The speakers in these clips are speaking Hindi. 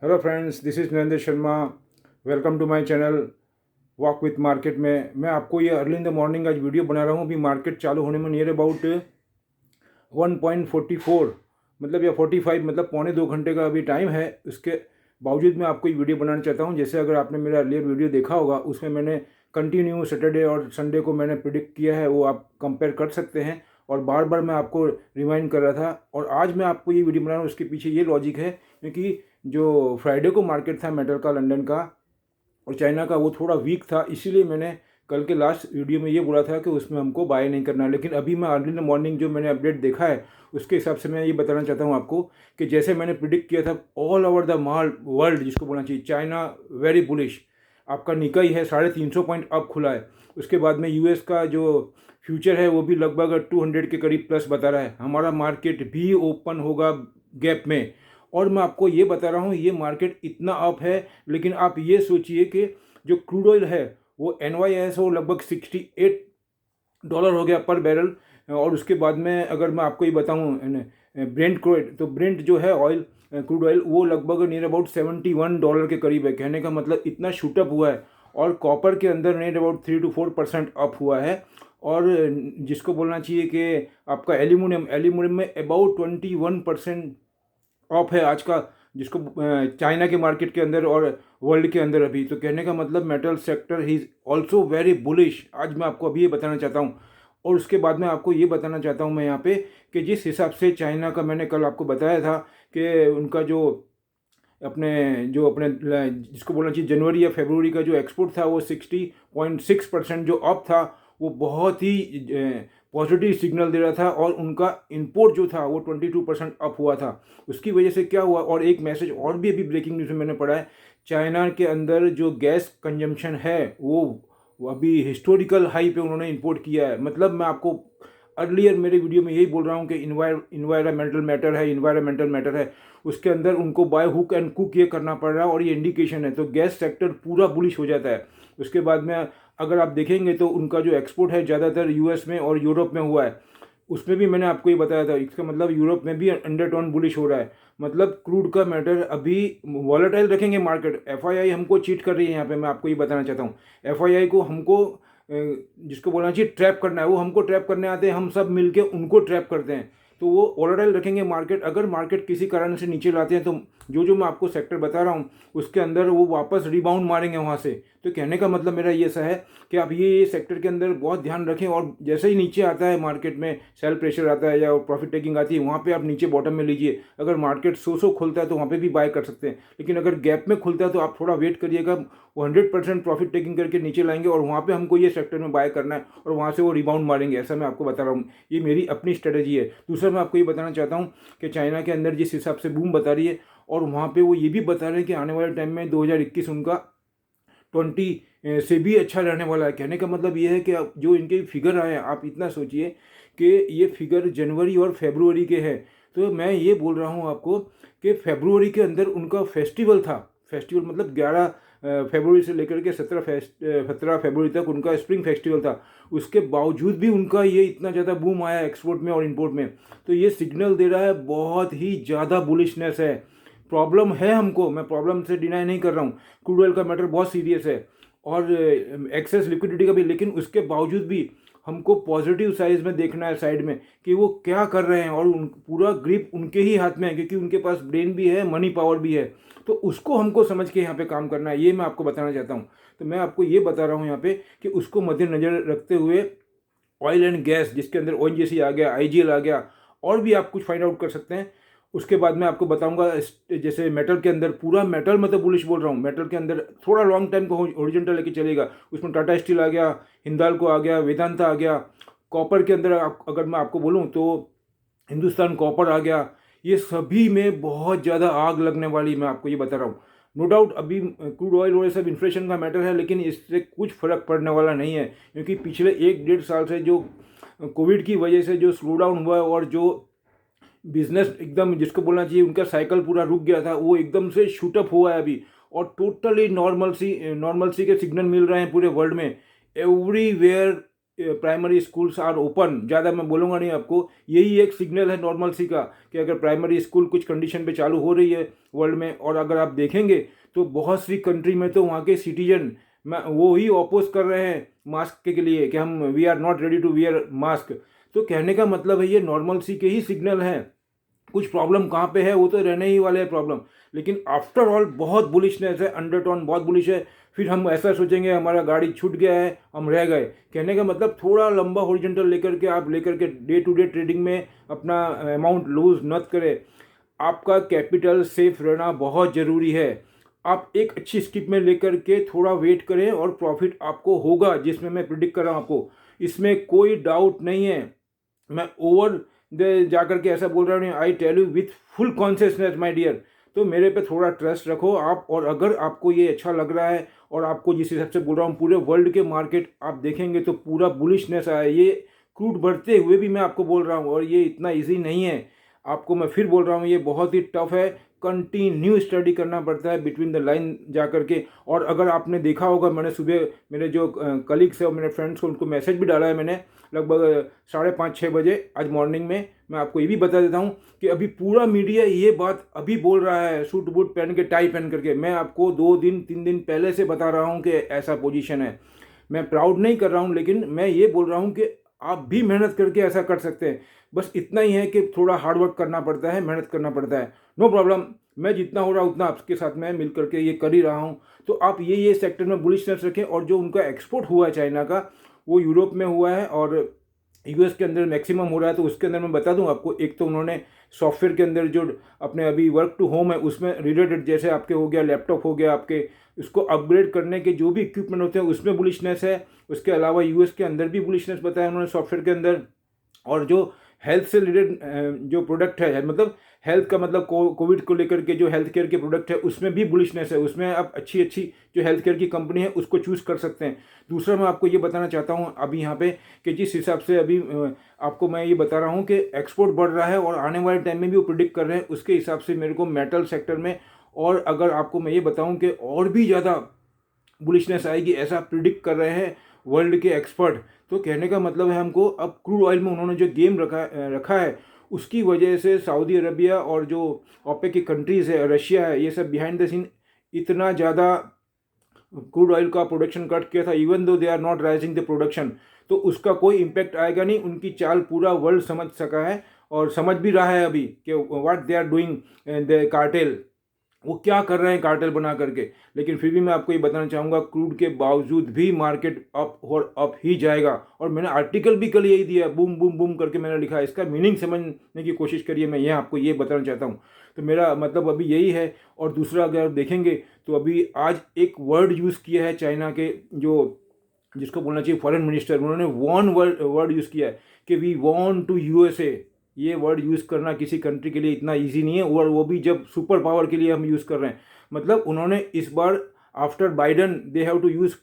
Hello friends, this is Narendra Sharma. Welcome to my channel walk with market में मैं आपको ये अर्ली इन द मॉर्निंग आज वीडियो बना रहा हूँ। अभी मार्केट चालू होने में नियर अबाउट 1.44 मतलब या 45 मतलब पौने 2 घंटे का अभी टाइम है। उसके बावजूद मैं आपको ये वीडियो बनाना चाहता हूँ। जैसे अगर आपने मेरा अर्लियर वीडियो देखा होगा, उसमें मैंने कंटिन्यू सैटरडे और संडे को मैंने प्रिडिक्ट किया है, वो आप कंपेयर कर सकते हैं। और बार बार मैं आपको रिमाइंड कर रहा था, और आज मैं आपको ये वीडियो बना रहा हूँ। उसके पीछे ये लॉजिक है क्योंकि जो फ्राइडे को मार्केट था मेटल का, लंदन का और चाइना का, वो थोड़ा वीक था। इसीलिए मैंने कल के लास्ट वीडियो में ये बोला था कि उसमें हमको बाय नहीं करना। लेकिन अभी मैं अर्ली इन द मॉर्निंग जो मैंने अपडेट देखा है, उसके हिसाब से मैं ये बताना चाहता हूँ आपको कि जैसे मैंने प्रिडिक्ट किया था, ऑल ओवर द वर्ल्ड जिसको बोलना चाहिए, चाइना वेरी बुलिश। आपका निकाई है 350 पॉइंट अप खुला है। उसके बाद में यूएस का जो फ्यूचर है वो भी लगभग 200 के करीब प्लस बता रहा है। हमारा मार्केट भी ओपन होगा गैप में। और मैं आपको ये बता रहा हूँ, ये मार्केट इतना अप है, लेकिन आप ये सोचिए कि जो क्रूड ऑयल है वो NYS हो लगभग $68 हो गया पर बैरल। और उसके बाद में अगर मैं आपको ये बताऊँ ब्रेंट क्रूड, तो ब्रेंट जो है ऑयल, क्रूड ऑयल, वो लगभग नियर अबाउट $71 के करीब है। कहने का मतलब इतना शूटअप हुआ है। और कॉपर के अंदर नियर अबाउट 3 to 4% अप हुआ है। और जिसको बोलना चाहिए कि आपका एल्यूमिनियम में अबाउट 21% ऑफ है आज का, जिसको चाइना के मार्केट के अंदर और वर्ल्ड के अंदर अभी। तो कहने का मतलब metal sector he is also very bullish. आज मैं आपको अभी ये बताना चाहता हूँ। और उसके बाद में आपको ये बताना चाहता हूँ मैं यहाँ पे कि जिस हिसाब से चाइना का, मैंने कल आपको बताया था कि उनका जो अपने जिसको बोलना चाहिए जनवरी या फरवरी का जो एक्सपोर्ट था वो 60.6% जो अप था, वो बहुत ही पॉजिटिव सिग्नल दे रहा था। और उनका इंपोर्ट जो था वो 22% अप हुआ था। उसकी वजह से क्या हुआ, और एक मैसेज और भी अभी ब्रेकिंग न्यूज़ में मैंने पढ़ा है, चाइना के अंदर जो गैस कंजम्पशन है वो अभी हिस्टोरिकल हाई पे उन्होंने इंपोर्ट किया है। मतलब मैं आपको अर्लियर मेरे वीडियो में यही बोल रहा हूँ कि इन्वायरमेंटल मैटर है। उसके अंदर उनको बाय हुक एंड कुक ये करना पड़ रहा है, और ये इंडिकेशन है। तो गैस सेक्टर पूरा बुलिश हो जाता है। उसके बाद में अगर आप देखेंगे तो उनका जो एक्सपोर्ट है ज़्यादातर यूएस में और यूरोप में हुआ है। उसमें भी मैंने आपको ये बताया था। इसका मतलब यूरोप में भी अंडरटोन बुलिश हो रहा है। मतलब क्रूड का मैटर अभी वॉलेटाइल रखेंगे मार्केट। एफआईआई हमको चीट कर रही है यहाँ पे, मैं आपको ये बताना चाहता हूँ। एफआईआई को हमको जिसको बोलना चाहिए ट्रैप करना है, वो हमको ट्रैप करने आते हैं, हम सब मिलके उनको ट्रैप करते हैं। तो वो वॉलेटाइल रखेंगे मार्केट। अगर मार्केट किसी कारण से नीचे लाते हैं तो जो मैं आपको सेक्टर बता रहा हूँ उसके अंदर वो वापस रिबाउंड मारेंगे वहाँ से। तो कहने का मतलब मेरा ये सा है कि आप ये सेक्टर के अंदर बहुत ध्यान रखें। और जैसे ही नीचे आता है मार्केट में, सेल प्रेशर आता है या प्रॉफिट टेकिंग आती है, वहाँ पे आप नीचे बॉटम में लीजिए। अगर मार्केट 100 खुलता है तो वहाँ पे भी बाय कर सकते हैं। लेकिन अगर गैप में खुलता है तो आप थोड़ा वेट करिएगा। वो 100% प्रॉफिट टेकिंग करके नीचे लाएंगे, और वहाँ पे हमको ये सेक्टर में बाय करना है, और वहाँ से वो रिबाउंड मारेंगे। ऐसा मैं आपको बता रहा हूँ, ये मेरी अपनी स्ट्रेटेजी है। दूसरा मैं आपको ये बताना चाहता हूँ कि चाइना के अंदर जिस हिसाब से बूम बता रही है, और वहाँ पे वो ये भी बता रहे हैं कि आने वाले टाइम में 2021 उनका 20 से भी अच्छा रहने वाला है। कहने का मतलब ये है कि अब जो इनके फिगर आए हैं, आप इतना सोचिए कि ये फिगर जनवरी और फरवरी के हैं। तो मैं ये बोल रहा हूँ आपको कि फरवरी के अंदर उनका फेस्टिवल था। फेस्टिवल मतलब 11 फरवरी से लेकर के 17 फरवरी तक उनका स्प्रिंग फेस्टिवल था। उसके बावजूद भी उनका ये इतना ज़्यादा बूम आया एक्सपोर्ट में और इंपोर्ट में। तो ये सिग्नल दे रहा है बहुत ही ज़्यादा बुलिशनेस है। प्रॉब्लम है हमको, मैं प्रॉब्लम से डिनाई नहीं कर रहा हूँ। क्रूड ऑयल का मैटर बहुत सीरियस है, और एक्सेस लिक्विडिटी का भी। लेकिन उसके बावजूद भी हमको पॉजिटिव साइज में देखना है साइड में कि वो क्या कर रहे हैं। और पूरा ग्रिप उनके ही हाथ में है, क्योंकि उनके पास ब्रेन भी है, मनी पावर भी है। तो उसको हमको समझ के यहाँ पे काम करना है, ये मैं आपको बताना चाहता हूँ। तो मैं आपको ये बता रहा हूँ यहाँ पे कि उसको मद्देनजर रखते हुए ऑयल एंड गैस, जिसके अंदर ONGC आ गया, IGL आ गया, और भी आप कुछ फाइंड आउट कर सकते हैं। उसके बाद मैं आपको बताऊंगा जैसे मेटल के अंदर, पूरा मेटल मैं तो बुलिश बोल रहा हूँ। मेटल के अंदर थोड़ा लॉन्ग टाइम को हॉरिजॉन्टल लेके चलेगा। उसमें टाटा स्टील आ गया, हिंदाल्को आ गया, वेदांता आ गया। कॉपर के अंदर अगर मैं आपको बोलूँ तो हिंदुस्तान कॉपर आ गया। ये सभी में बहुत ज़्यादा आग लगने वाली, मैं आपको ये बता रहा हूँ। नो डाउट अभी क्रूड ऑयल और ये सब इन्फ्लेशन का मैटर है, लेकिन इससे कुछ फर्क पड़ने वाला नहीं है। क्योंकि पिछले 1 डेढ़ साल से जो कोविड की वजह से जो स्लो डाउन हुआ है, और जो बिजनेस एकदम जिसको बोलना चाहिए उनका साइकिल पूरा रुक गया था, वो एकदम से शूटअप हुआ है अभी। और टोटली नॉर्मल सी के सिग्नल मिल रहे हैं पूरे वर्ल्ड में। Everywhere primary schools are open, ज़्यादा मैं बोलूँगा नहीं आपको, यही एक सिग्नल है नॉर्मल सी का कि अगर प्राइमरी स्कूल कुछ कंडीशन पे चालू हो रही है वर्ल्ड में, और अगर आप देखेंगे तो बहुत सी कंट्री में तो वहाँ के सिटीजन वो ही अपोज कर रहे हैं मास्क के लिए कि हम we are not ready to wear mask. तो कहने का मतलब है ये नॉर्मल सी के ही सिग्नल हैं। कुछ प्रॉब्लम कहाँ पे है वो तो रहने ही वाले हैं प्रॉब्लम, लेकिन आफ्टर ऑल बहुत बुलिशनेस है, अंडरटोन बहुत बुलिश है। फिर हम ऐसा सोचेंगे हमारा गाड़ी छूट गया है, हम रह गए। कहने का मतलब थोड़ा लंबा हॉरिजॉन्टल लेकर के आप लेकर के डे टू डे ट्रेडिंग में अपना अमाउंट लूज मत करें। आपका कैपिटल सेफ रहना बहुत ज़रूरी है। आप एक अच्छी स्किप में लेकर के थोड़ा वेट करें और प्रॉफिट आपको होगा, जिसमें मैं प्रिडिक्ट कर रहा हूँ आपको, इसमें कोई डाउट नहीं है। मैं ओवर दे जा करके ऐसा बोल रहा हूँ, I tell you with full consciousness my dear. तो मेरे पे थोड़ा ट्रस्ट रखो आप, और अगर आपको ये अच्छा लग रहा है और आपको जिस हिसाब से बोल रहा हूँ पूरे वर्ल्ड के मार्केट आप देखेंगे तो पूरा बुलिशनेस आया। ये क्रूड बढ़ते हुए भी मैं आपको बोल रहा हूँ, और ये इतना ईजी नहीं है। आपको मैं फिर बोल रहा हूँ ये बहुत ही टफ है, कंटिन्यू स्टडी करना पड़ता है बिटवीन द लाइन जा करके। और अगर आपने देखा होगा, मैंने सुबह मेरे जो कलीग्स है और मेरे फ्रेंड्स को उनको मैसेज भी डाला है मैंने, लगभग 5:30-6 बजे आज मॉर्निंग में। मैं आपको ये भी बता देता हूँ कि अभी पूरा मीडिया ये बात अभी बोल रहा है, सूट बूट पहन के टाई पहन करके। मैं आपको 2-3 दिन पहले से बता रहा हूँ कि ऐसा पोजीशन है। मैं प्राउड नहीं कर रहा हूँ, लेकिन मैं ये बोल रहा हूँ कि आप भी मेहनत करके ऐसा कर सकते हैं। बस इतना ही है कि थोड़ा हार्ड वर्क करना पड़ता है, मेहनत करना पड़ता है। नो प्रॉब्लम, मैं जितना हो रहा उतना आपके साथ में मिल करके ये कर ही रहा हूँ। तो आप ये सेक्टर में बुलिशनेस रखें। और जो उनका एक्सपोर्ट हुआ है चाइना का, वो यूरोप में हुआ है और यूएस के अंदर मैक्सिमम हो रहा है। तो उसके अंदर मैं बता दूं आपको, एक तो उन्होंने सॉफ्टवेयर के अंदर जो अपने अभी वर्क टू होम है उसमें रिलेटेड, जैसे आपके हो गया लैपटॉप हो गया आपके, उसको अपग्रेड करने के जो भी इक्विपमेंट होते हैं उसमें बुलिशनेस है। उसके अलावा यूएस के अंदर भी बुलिशनेस बताया उन्होंने सॉफ्टवेयर के अंदर। और जो हेल्थ से रिलेटेड जो प्रोडक्ट है, मतलब हेल्थ का मतलब कोविड को लेकर के जो हेल्थ केयर के प्रोडक्ट है उसमें भी बुलिशनेस है। उसमें आप अच्छी अच्छी जो हेल्थ केयर की कंपनी है उसको चूज़ कर सकते हैं। दूसरा मैं आपको ये बताना चाहता हूँ अभी यहाँ पे कि जिस हिसाब से अभी आपको मैं ये बता रहा हूँ कि एक्सपोर्ट बढ़ रहा है और आने वाले टाइम में भी वो प्रिडिक्ट कर रहे हैं, उसके हिसाब से मेरे को मेटल सेक्टर में, और अगर आपको मैं ये बताऊँ कि और भी ज़्यादा बुलिशनेस आएगी ऐसा प्रिडिक्ट कर रहे हैं वर्ल्ड के एक्सपर्ट। तो कहने का मतलब है हमको अब क्रूड ऑयल में उन्होंने जो गेम रखा है उसकी वजह से सऊदी अरबिया और जो ओपेक की कंट्रीज़ है, रशिया है, ये सब बिहाइंड द सीन इतना ज़्यादा क्रूड ऑयल का प्रोडक्शन कट किया था, even though they are not rising the production. तो उसका कोई इम्पैक्ट आएगा नहीं। उनकी चाल पूरा वर्ल्ड समझ सका है और समझ भी रहा है अभी कि what they are doing the cartel, वो क्या कर रहे हैं कार्टेल बना करके। लेकिन फिर भी मैं आपको ये बताना चाहूँगा क्रूड के बावजूद भी मार्केट अप और अप ही जाएगा। और मैंने आर्टिकल भी कल यही दिया, बूम बूम बूम करके मैंने लिखा है, इसका मीनिंग समझने की कोशिश करिए। मैं यहाँ आपको ये बताना चाहता हूँ। तो मेरा मतलब अभी यही है। और दूसरा अगर देखेंगे तो अभी आज एक वर्ड यूज़ किया है चाइना के जो जिसको बोलना चाहिए फॉरेन मिनिस्टर, उन्होंने वर्ड यूज़ किया है कि वी वॉन्ट टू यूएसए। ये वर्ड यूज़ करना किसी कंट्री के लिए इतना इजी नहीं है, और वो भी जब सुपर पावर के लिए हम यूज़ कर रहे हैं। मतलब उन्होंने इस बार after Biden they have to use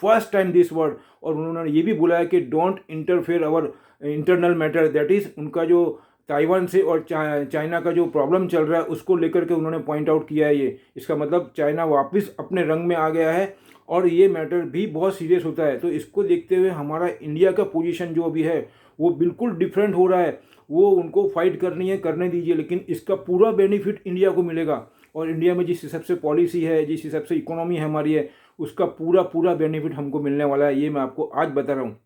first time this word. और उन्होंने ये भी बोला है कि don't interfere our internal matter, that is उनका जो ताइवान से और चाइना का जो प्रॉब्लम चल रहा है उसको लेकर के उन्होंने पॉइंट आउट किया है। ये इसका मतलब चाइना वापस अपने रंग में आ गया है और ये मैटर भी बहुत सीरियस होता है। तो इसको देखते हुए हमारा इंडिया का पोजीशन जो अभी है वो बिल्कुल डिफरेंट हो रहा है। वो उनको फाइट करनी है, करने दीजिए, लेकिन इसका पूरा बेनिफिट इंडिया को मिलेगा। और इंडिया में जिस हिसाब से पॉलिसी है, जिस हिसाब से इकोनॉमी हमारी है, उसका पूरा पूरा बेनिफिट हमको मिलने वाला है। ये मैं आपको आज बता रहा हूँ।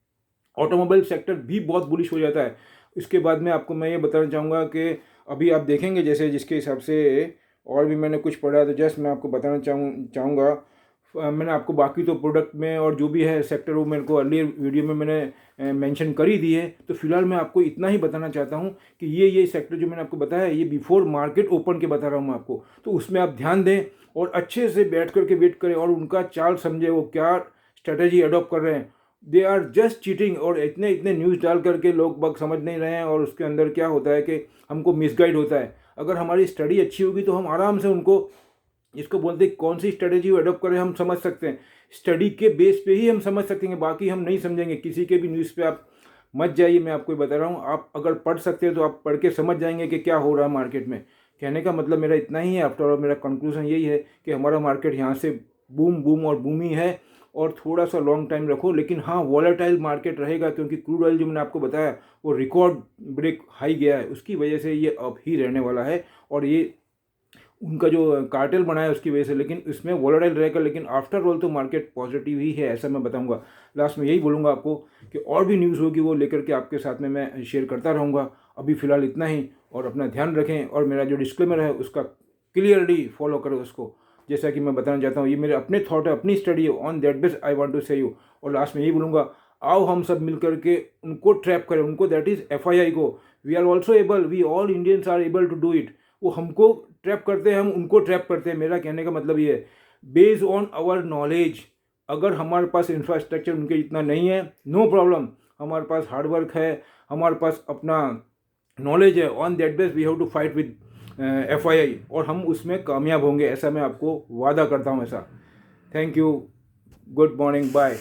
ऑटोमोबाइल सेक्टर भी बहुत बुलिश हो जाता है। इसके बाद में आपको मैं ये बताना चाहूँगा कि अभी आप देखेंगे जैसे जिसके हिसाब से और भी मैंने कुछ पढ़ा, तो जस्ट मैं आपको बताना चाहूँगा। मैंने आपको बाकी तो प्रोडक्ट में और जो भी है सेक्टर वो मेरे को अर्लियर वीडियो में मैंने मेंशन कर ही दी है। तो फिलहाल मैं आपको इतना ही बताना चाहता हूँ कि ये सेक्टर जो मैंने आपको बताया ये बिफोर मार्केट ओपन के बता रहा हूँ मैं आपको। तो उसमें आप ध्यान दें और अच्छे से बैठ करके वेट करें और उनका चाल समझे, वो क्या स्ट्रेटेजी अडॉप्ट कर रहे हैं। दे आर जस्ट चीटिंग, और इतने इतने न्यूज़ डाल करके लोग बग समझ नहीं रहे हैं। और उसके अंदर क्या होता है कि हमको मिसगाइड होता है। अगर हमारी स्टडी अच्छी होगी तो हम आराम से उनको, जिसको बोलते हैं कौन सी स्ट्रेटेजी वो अडॉप्ट करें, हम समझ सकते हैं। स्टडी के बेस पे ही हम समझ सकते हैं, बाकी हम नहीं समझेंगे। किसी के भी न्यूज़ पे आप मत जाइए, मैं आपको बता रहा हूँ। आप अगर पढ़ सकते हैं तो आप पढ़ के समझ जाएंगे कि क्या हो रहा है मार्केट में। कहने का मतलब मेरा इतना ही है। आफ्टर ऑल मेरा कंक्लूजन यही है कि हमारा मार्केट यहाँ से बूम बूम और बूम ही है। और थोड़ा सा लॉन्ग टाइम रखो। लेकिन हाँ, वॉलेटाइल मार्केट रहेगा, क्योंकि क्रूड ऑयल जो मैंने आपको बताया वो रिकॉर्ड ब्रेक हाई गया है, उसकी वजह से ये अप ही रहने वाला है। और ये उनका जो कार्टेल बना है उसकी वजह से, लेकिन इसमें वॉलेटाइल रहेगा। लेकिन आफ्टर ऑल तो मार्केट पॉजिटिव ही है, ऐसा मैं बताऊंगा। लास्ट में यही बोलूँगा आपको कि और भी न्यूज़ होगी वो लेकर के आपके साथ में मैं शेयर करता रहूँगा। अभी फ़िलहाल इतना ही, और अपना ध्यान रखें, और मेरा जो डिस्क्लेमर है उसका क्लियरली फॉलो करो उसको। जैसा कि मैं बताना चाहता हूँ, ये मेरे अपने थॉट है, अपनी स्टडी है, on that base I want to say you. और लास्ट में यही बोलूँगा, आओ हम सब मिल करके उनको ट्रैप करें, उनको, दैट इज़ FII को। We are also able, we all Indians are able to do it. वो हमको ट्रैप करते हैं, हम उनको ट्रैप करते हैं। मेरा कहने का मतलब ये है, बेस्ड ऑन आवर नॉलेज। अगर हमारे पास इंफ्रास्ट्रक्चर उनके इतना नहीं है, नो प्रॉब्लम, हमारे पास हार्डवर्क है, हमारे पास अपना नॉलेज है, on that base we have to fight with FII, और हम उसमें कामयाब होंगे, ऐसा मैं आपको वादा करता हूँ ऐसा। Thank you, good morning, bye.